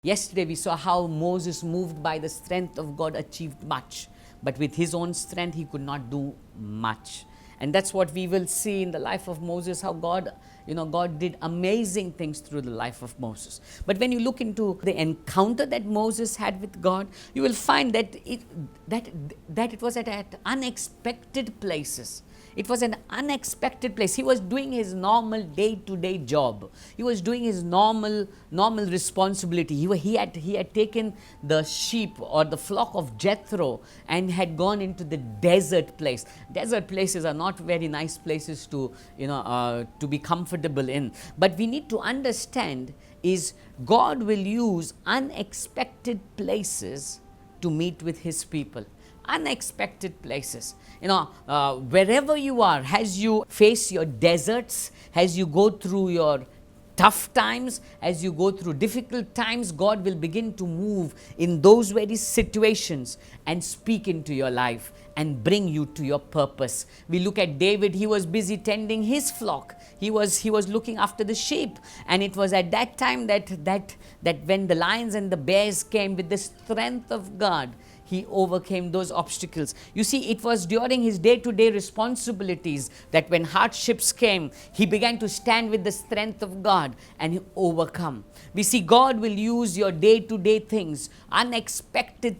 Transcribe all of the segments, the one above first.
Yesterday we saw how Moses, moved by the strength of God, achieved much. But with his own strength, he could not do much. And that's what we will see in the life of Moses, how God did amazing things through the life of Moses. But when you look into the encounter that Moses had with God, you will find that it was at unexpected places. It was an unexpected place. He was doing his normal day-to-day job. He was doing his normal responsibility. He had taken the sheep or the flock of Jethro and had gone into the desert place. Desert places are not very nice places to be comfortable in. But we need to understand is God will use unexpected places to meet with his people. Unexpected places. Wherever you are, as you face your deserts, as you go through your tough times, as you go through difficult times, God will begin to move in those very situations and speak into your life and bring you to your purpose. We look at David. He was busy tending his flock. He was looking after the sheep, and it was at that time that when the lions and the bears came, with the strength of God, he overcame those obstacles. You see, it was during his day-to-day responsibilities that when hardships came, he began to stand with the strength of God and he overcome. We see God will use your day-to-day things, unexpected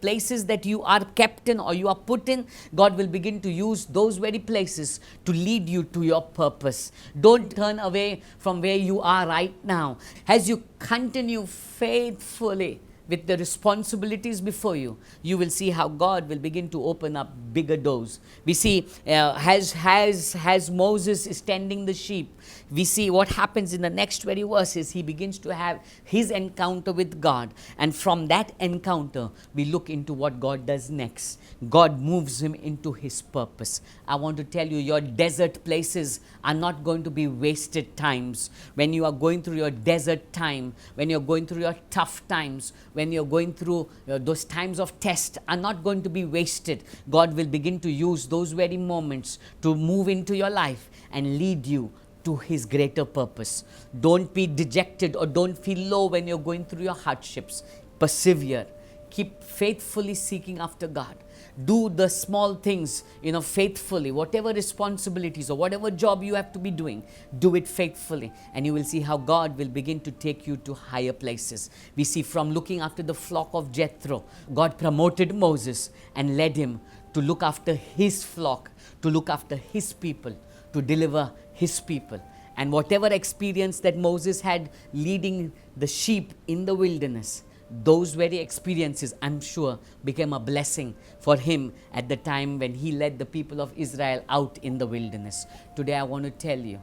places that you are kept in or you are put in. God will begin to use those very places to lead you to your purpose. Don't turn away from where you are right now. As you continue faithfully with the responsibilities before you, you will see how God will begin to open up bigger doors. We see as Moses is tending the sheep, we see what happens in the next very verses. He begins to have his encounter with God, and from that encounter we look into what God does next. God moves him into his purpose. I want to tell you, your desert places are not going to be wasted times. When you are going through your desert time, when you're going through your tough times, when you're going through those times of test, are not going to be wasted. God will begin to use those very moments to move into your life and lead you to his greater purpose. Don't be dejected or don't feel low when you're going through your hardships. Persevere. Keep faithfully seeking after God. Do the small things, faithfully. Whatever responsibilities or whatever job you have to be doing, do it faithfully, and you will see how God will begin to take you to higher places. We see from looking after the flock of Jethro, God promoted Moses and led him to look after his flock, to look after his people, to deliver his people. And whatever experience that Moses had leading the sheep in the wilderness, those very experiences, I'm sure, became a blessing for him at the time when he led the people of Israel out in the wilderness. Today I want to tell you,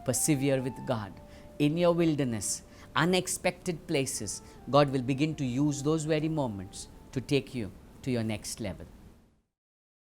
persevere with God. In your wilderness, unexpected places, God will begin to use those very moments to take you to your next level.